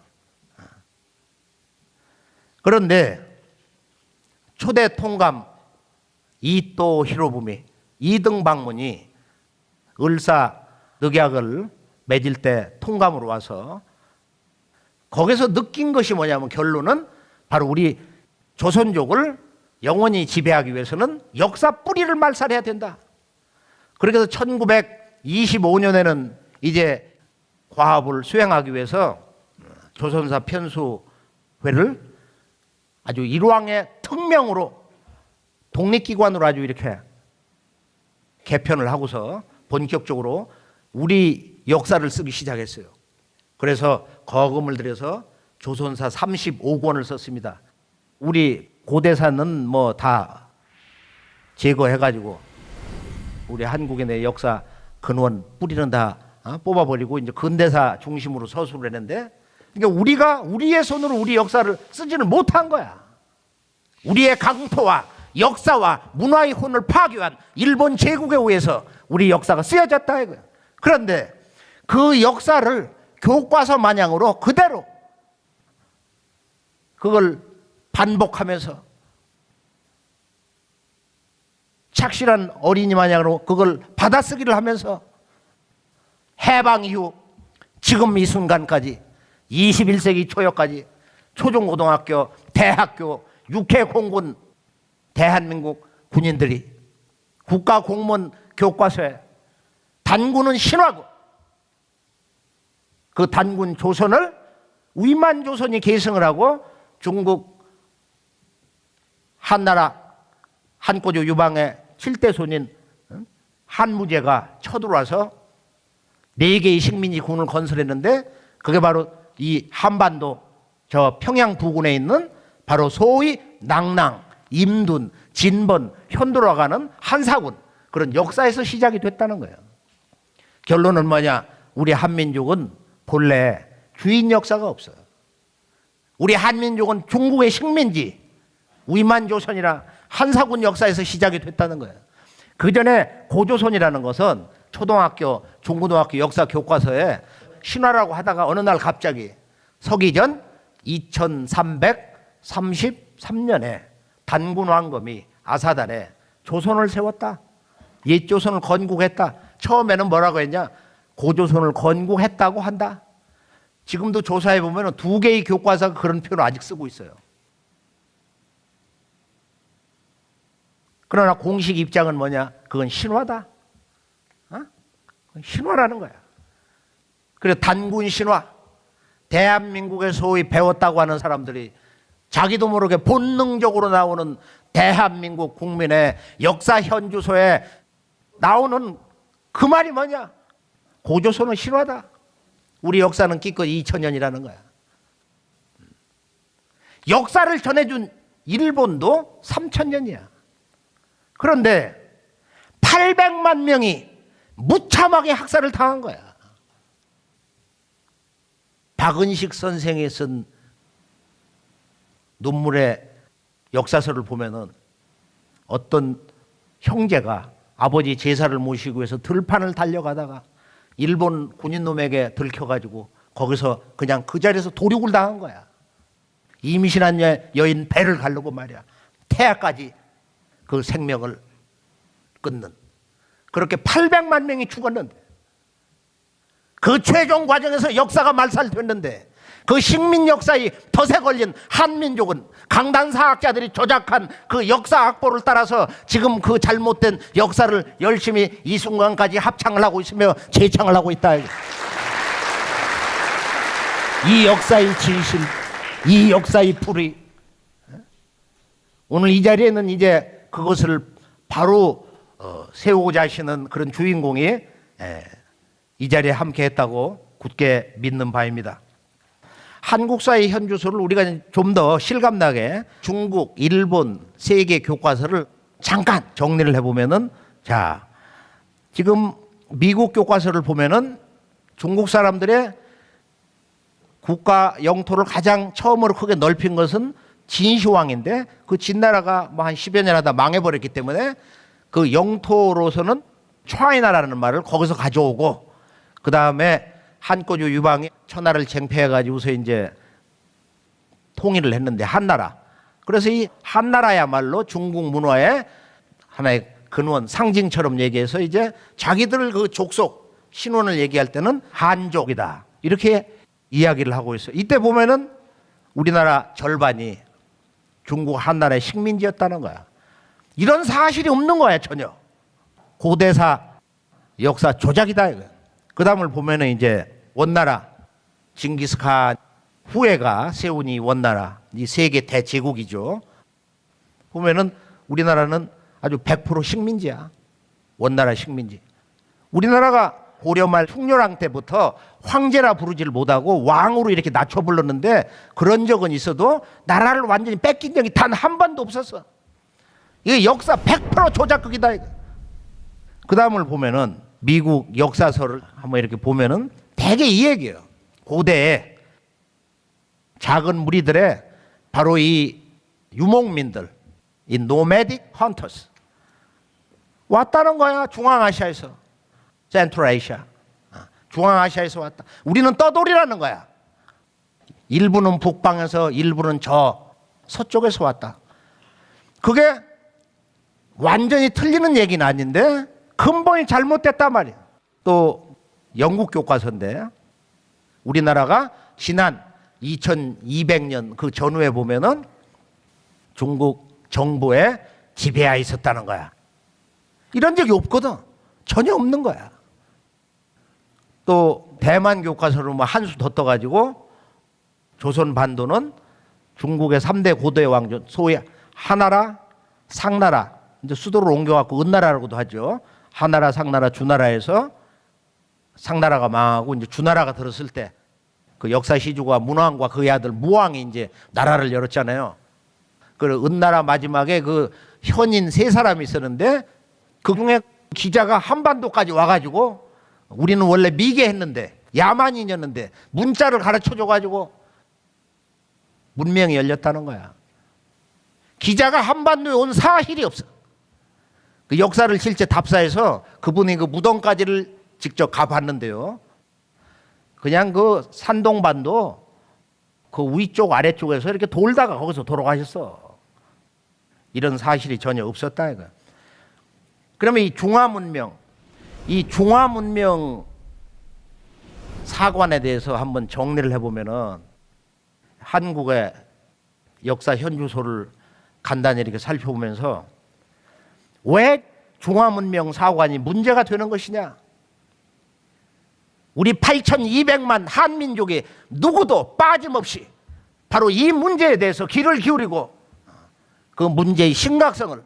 그런데 초대 통감 이토 히로부미 2등 방문이 을사늑약을 맺을 때 통감으로 와서 거기서 느낀 것이 뭐냐면, 결론은 바로 우리 조선족을 영원히 지배하기 위해서는 역사 뿌리를 말살해야 된다. 그래서 1925년에는 이제 과업을 수행하기 위해서 조선사 편수회를 아주 일왕의 특명으로 독립기관으로 아주 이렇게 개편을 하고서 본격적으로 우리 역사를 쓰기 시작했어요. 그래서 거금을 들여서 조선사 35권을 썼습니다. 우리 고대사는 뭐 다 제거해가지고 우리 한국의 내 역사 근원 뿌리는 다 뽑아버리고 이제 근대사 중심으로 서술을 했는데, 그러니까 우리가 우리의 손으로 우리 역사를 쓰지는 못한 거야. 우리의 강토와 역사와 문화의 혼을 파괴한 일본 제국에 의해서 우리 역사가 쓰여졌다 이거야. 그런데 그 역사를 교과서 마냥으로 그대로 그걸 반복하면서 착실한 어린이 마냥으로 그걸 받아쓰기를 하면서 해방 이후 지금 이 순간까지 21세기 초여까지 초중고등학교, 대학교, 육해공군 대한민국 군인들이 국가공무원 교과서에 단군은 신화고 그 단군 조선을 위만조선이 계승을 하고 중국 한나라 한꼬조 유방의 7대 손인 한무제가 쳐들어와서 4개의 식민지 군을 건설했는데 그게 바로 이 한반도 저 평양 부근에 있는 바로 소위 낭랑, 임둔, 진번, 현도로 가는 한사군 그런 역사에서 시작이 됐다는 거예요. 결론은 뭐냐? 우리 한민족은 본래 주인 역사가 없어요. 우리 한민족은 중국의 식민지 위만조선이라 한사군 역사에서 시작이 됐다는 거예요. 그 전에 고조선이라는 것은 초등학교, 중고등학교 역사 교과서에 신화라고 하다가 어느 날 갑자기 서기전 2333년에 단군 왕검이 아사단에 조선을 세웠다. 옛 조선을 건국했다. 처음에는 뭐라고 했냐? 고조선을 건국했다고 한다. 지금도 조사해 보면 2개의 교과서가 그런 표현을 아직 쓰고 있어요. 그러나 공식 입장은 뭐냐? 그건 신화다. 신화라는 거야. 그래서 단군 신화, 대한민국에 소위 배웠다고 하는 사람들이 자기도 모르게 본능적으로 나오는 대한민국 국민의 역사 현주소에 나오는 그 말이 뭐냐? 고조선은 신화다. 우리 역사는 기껏 2000년이라는 거야. 역사를 전해준 일본도 3000년이야. 그런데 800만 명이 무참하게 학살을 당한 거야. 박은식 선생이 쓴 논문의 역사서를 보면은 어떤 형제가 아버지 제사를 모시고 해서 들판을 달려가다가 일본 군인놈에게 들켜가지고 거기서 그냥 그 자리에서 도륙을 당한 거야. 임신한 여인 배를 가르고 말이야. 태아까지 그 생명을 끊는. 그렇게 800만 명이 죽었는데 그 최종 과정에서 역사가 말살됐는데 그 식민 역사의 덫에 걸린 한민족은 강단사학자들이 조작한 그 역사 악보를 따라서 지금 그 잘못된 역사를 열심히 이 순간까지 합창을 하고 있으며 재창을 하고 있다. 이 역사의 진실, 이 역사의 풀이 오늘 이 자리에는 이제 그것을 바로 세우고자 하시는 그런 주인공이 이 자리에 함께 했다고 굳게 믿는 바입니다. 한국사의 현주소를 우리가 좀 더 실감나게 중국, 일본, 세계 교과서를 잠깐 정리를 해보면은 자, 지금 미국 교과서를 보면은 중국 사람들의 국가 영토를 가장 처음으로 크게 넓힌 것은 진시황인데 그 진나라가 뭐 한 10여 년 하다 망해버렸기 때문에 그 영토로서는 차이나라는 말을 거기서 가져오고 그 다음에 한꼬주 유방이 천하를 쟁패해가지고서 이제 통일을 했는데 한나라. 그래서 이 한나라야말로 중국 문화의 하나의 근원, 상징처럼 얘기해서 이제 자기들 그 족속, 신원을 얘기할 때는 한족이다. 이렇게 이야기를 하고 있어요. 이때 보면은 우리나라 절반이 중국 한나라의 식민지였다는 거야. 이런 사실이 없는 거야, 전혀. 고대사 역사 조작이다, 이거. 그 다음을 보면은 이제 원나라, 징기스칸 후예가 세운 이 원나라, 이 세계 대제국이죠. 보면은 우리나라는 아주 100% 식민지야. 원나라 식민지. 우리나라가 고려말 숭료랑 때부터 황제라 부르지를 못하고 왕으로 이렇게 낮춰 불렀는데 그런 적은 있어도 나라를 완전히 뺏긴 적이 단 한 번도 없었어. 이게 역사 100% 조작극이다. 그 다음을 보면은 미국 역사서를 한번 이렇게 보면은 대개 이 얘기예요. 고대에 작은 무리들의 바로 이 유목민들, 이 노매딕 헌터스 왔다는 거야. 중앙아시아에서, 센트럴아시아, 중앙아시아에서 왔다. 우리는 떠돌이라는 거야. 일부는 북방에서, 일부는 저 서쪽에서 왔다. 그게 완전히 틀리는 얘기는 아닌데 근본이 잘못됐단 말이에요. 또 영국 교과서인데 우리나라가 지난 2200년 그 전후에 보면은 중국 정부의 지배하에 있었다는 거야. 이런 적이 없거든. 전혀 없는 거야. 또 대만 교과서로 뭐 한 수 더 떠가지고 조선 반도는 중국의 3대 고도의 왕조, 소위 하나라, 상나라, 이제 수도를 옮겨갖고 은나라라고도 하죠. 하나라, 상나라, 주나라에서 상나라가 망하고 이제 주나라가 들었을 때 그 역사 시주가 문왕과 그의 아들 무왕이 이제 나라를 열었잖아요. 그 은나라 마지막에 그 현인 3사람이 있었는데 그 중에 기자가 한반도까지 와가지고 우리는 원래 미개했는데 야만인이었는데 문자를 가르쳐줘가지고 문명이 열렸다는 거야. 기자가 한반도에 온 사실이 없어. 그 역사를 실제 답사해서 그분이 그 무덤까지를 직접 가봤는데요. 그냥 그 산동반도 그 위쪽 아래쪽에서 이렇게 돌다가 거기서 돌아가셨어. 이런 사실이 전혀 없었다 이거. 그러면 이 중화문명, 이 중화문명 사관에 대해서 한번 정리를 해보면은 한국의 역사 현주소를 간단히 이렇게 살펴보면서 왜 중화문명 사관이 문제가 되는 것이냐? 우리 8,200만 한민족이 누구도 빠짐없이 바로 이 문제에 대해서 귀를 기울이고 그 문제의 심각성을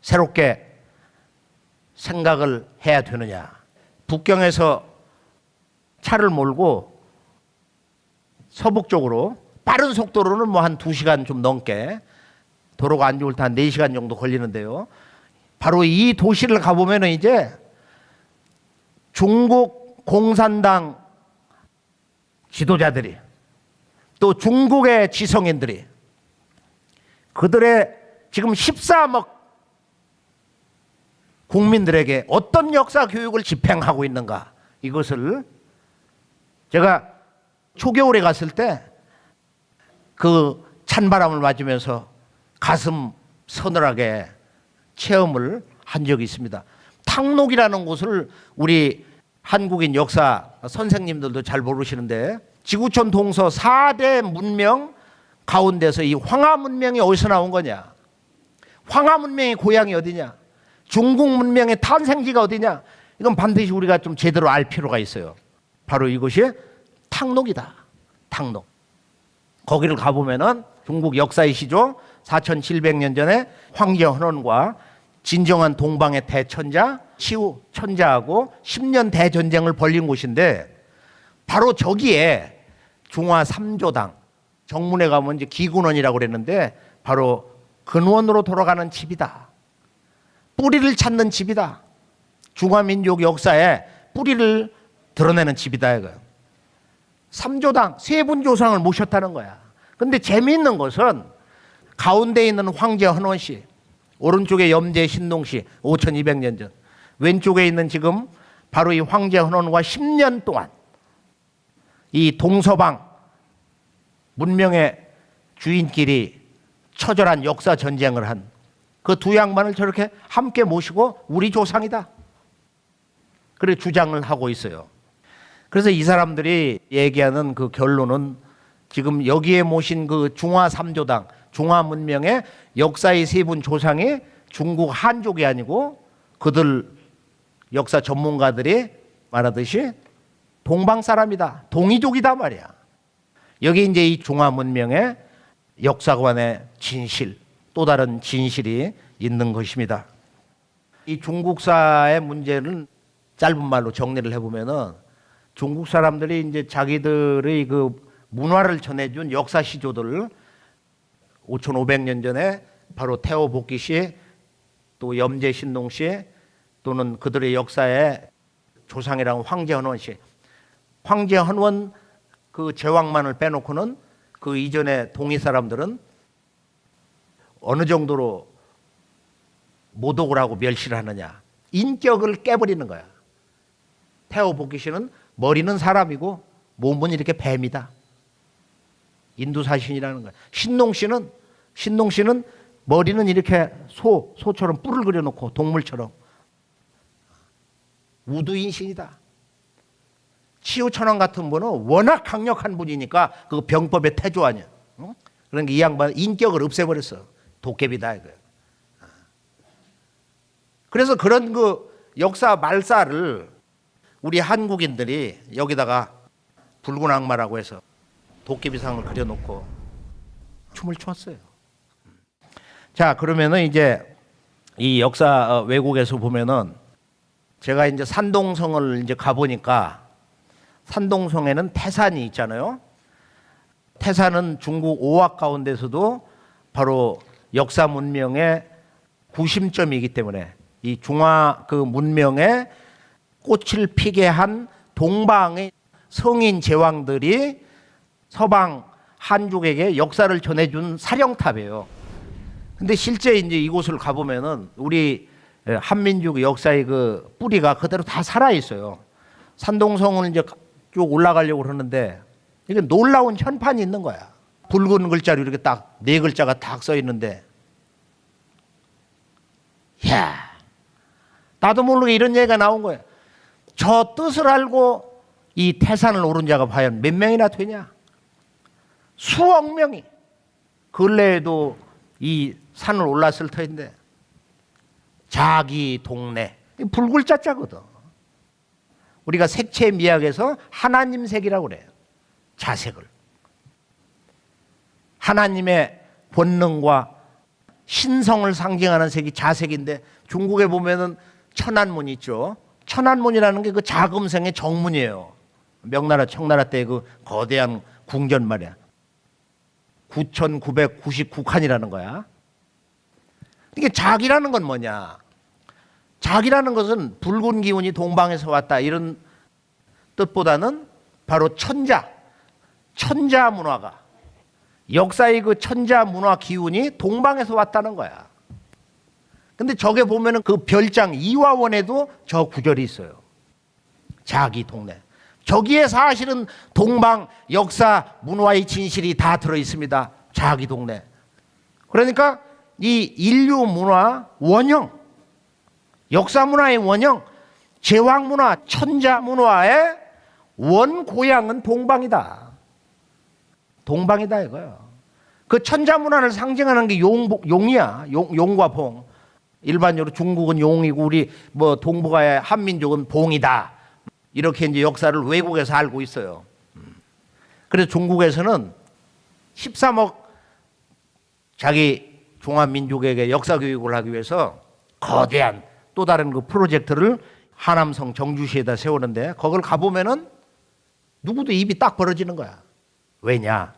새롭게 생각을 해야 되느냐. 북경에서 차를 몰고 서북 쪽으로 빠른 속도로는 뭐 한 2시간 좀 넘게, 도로가 안 좋을 때 한 4시간 정도 걸리는데요. 바로 이 도시를 가보면 이제 중국 공산당 지도자들이 또 중국의 지성인들이 그들의 지금 13억 국민들에게 어떤 역사 교육을 집행하고 있는가, 이것을 제가 초겨울에 갔을 때 그 찬바람을 맞으면서 가슴 서늘하게 체험을 한 적이 있습니다. 탕록이라는 곳을 우리 한국인 역사 선생님들도 잘 모르시는데 지구촌 동서 4대 문명 가운데서 이 황하 문명이 어디서 나온 거냐? 황하 문명의 고향이 어디냐? 중국 문명의 탄생지가 어디냐? 이건 반드시 우리가 좀 제대로 알 필요가 있어요. 바로 이것이 탕록이다. 탕록. 거기를 가보면은 중국 역사의 시조 4,700년 전에 황제 헌원과 진정한 동방의 대천자 시우 천자하고 10년 대전쟁을 벌린 곳인데 바로 저기에 중화 3조당 정문에 가면 이제 기군원이라고 그랬는데 바로 근원으로 돌아가는 집이다. 뿌리를 찾는 집이다. 중화민족 역사에 뿌리를 드러내는 집이다 이거예요. 3조당 세 분 조상을 모셨다는 거야. 근데 재미있는 것은 가운데 있는 황제 헌원 씨, 오른쪽에 염제 신동 씨 5200년 전, 왼쪽에 있는 지금 바로 이 황제 헌원과 10년 동안 이 동서방 문명의 주인끼리 처절한 역사 전쟁을 한 그 두 양반을 저렇게 함께 모시고 우리 조상이다. 그래 주장을 하고 있어요. 그래서 이 사람들이 얘기하는 그 결론은 지금 여기에 모신 그 중화 3조당, 중화 문명의 역사의 세 분 조상이 중국 한족이 아니고 그들 역사 전문가들이 말하듯이 동방 사람이다, 동이족이다 말이야. 여기 이제 이 중화 문명의 역사관의 진실, 또 다른 진실이 있는 것입니다. 이 중국사의 문제는 짧은 말로 정리를 해보면은 중국 사람들이 이제 자기들의 그 문화를 전해준 역사 시조들을 5,500년 전에 바로 태오 복기 씨, 또 염제 신동 씨, 또는 그들의 역사의 조상이라는 황제 헌원 씨, 황제 헌원 그 제왕만을 빼놓고는 그 이전에 동이 사람들은 어느 정도로 모독을 하고 멸시를 하느냐, 인격을 깨버리는 거야. 태오 복기 씨는 머리는 사람이고 몸은 이렇게 뱀이다. 인두사신이라는 거야. 신동 씨는 머리는 이렇게 소처럼 뿔을 그려놓고 동물처럼. 우두인신이다. 치우천왕 같은 분은 워낙 강력한 분이니까 그 병법의 태조 아니야. 응? 그러니까 이 양반 인격을 없애버렸어. 도깨비다 이거야. 그래서 그런 그 역사 말살을 우리 한국인들이 여기다가 붉은 악마라고 해서 도깨비상을 그려놓고 춤을 췄어요. 자, 그러면은 이제 이 역사 왜곡에서 보면은 제가 이제 산동성을 이제 가보니까 산동성에는 태산이 있잖아요. 태산은 중국 5학 가운데서도 바로 역사 문명의 구심점이기 때문에 이 중화 그 문명의 꽃을 피게 한 동방의 성인 제왕들이 서방 한족에게 역사를 전해준 사령탑이에요. 근데 실제 이제 이곳을 가보면은 우리 한민족 역사의 그 뿌리가 그대로 다 살아 있어요. 산동성은 이제 쭉 올라가려고 그러는데 이게 놀라운 현판이 있는 거야. 붉은 글자로 이렇게 딱 4글자가 딱 써 있는데, 야, 나도 모르게 이런 얘기가 나온 거야. 저 뜻을 알고 이 태산을 오른 자가 과연 몇 명이나 되냐? 수억 명이 근래에도 이 산을 올랐을 터인데, 자기 동네, 불글자자거든. 우리가 색채 미학에서 하나님 색이라고 그래요. 자색을. 하나님의 본능과 신성을 상징하는 색이 자색인데, 중국에 보면은 천안문 있죠. 천안문이라는 게 그 자금성의 정문이에요. 명나라 청나라 때 그 거대한 궁전 말이야. 9,999칸이라는 거야. 이게 작이라는 건 뭐냐? 작이라는 것은 붉은 기운이 동방에서 왔다 이런 뜻보다는 바로 천자 문화가, 역사의 그 천자 문화 기운이 동방에서 왔다는 거야. 근데 저게 보면은 그 별장 이화원에도 저 구절이 있어요. 자기 동네. 저기에 사실은 동방 역사 문화의 진실이 다 들어 있습니다. 자기 동네. 그러니까 이 인류 문화 원형, 역사 문화의 원형, 제왕 문화, 천자 문화의 원 고향은 동방이다. 동방이다 이거예요. 그 천자 문화를 상징하는 게 용이야. 용과 봉. 일반적으로 중국은 용이고 우리 뭐 동북아의 한민족은 봉이다. 이렇게 이제 역사를 외국에서 알고 있어요. 그래서 중국에서는 13억 자기 중화민족에게 역사 교육을 하기 위해서 거대한 또 다른 그 프로젝트를 하남성 정주시에다 세우는데, 거길 가보면은 누구도 입이 딱 벌어지는 거야. 왜냐?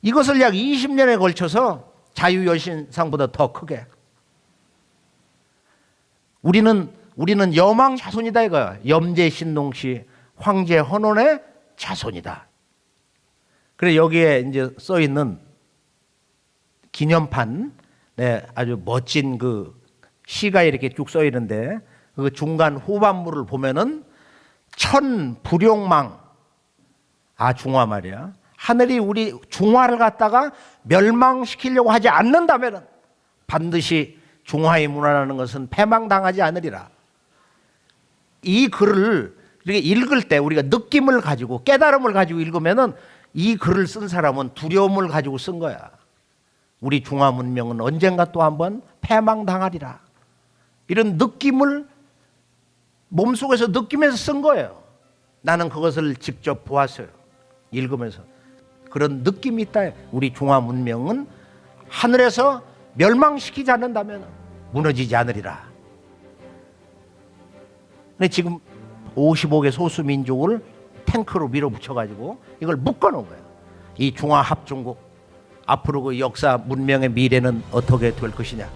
이것을 약 20년에 걸쳐서 자유여신상보다 더 크게. 우리는 여망 자손이다 이거야. 염제 신동씨, 황제 헌원의 자손이다. 그래 여기에 이제 써 있는 기념판, 네, 아주 멋진 그 시가 이렇게 쭉 써 있는데, 그 중간 후반부를 보면은 천불용망, 중화 말이야. 하늘이 우리 중화를 갖다가 멸망시키려고 하지 않는다면은 반드시 중화의 문화라는 것은 패망당하지 않으리라. 이 글을 이렇게 읽을 때 우리가 느낌을 가지고 깨달음을 가지고 읽으면은 이 글을 쓴 사람은 두려움을 가지고 쓴 거야. 우리 중화 문명은 언젠가 또 한번 패망당하리라. 이런 느낌을 몸속에서 느끼면서 쓴 거예요. 나는 그것을 직접 보았어요. 읽으면서. 그런 느낌이 있다. 우리 중화 문명은 하늘에서 멸망시키지 않는다면 무너지지 않으리라. 근데 지금 55개 소수민족을 탱크로 밀어붙여가지고 이걸 묶어놓은 거예요. 이 중화합중국. 앞으로 그 역사 문명의 미래는 어떻게 될 것이냐.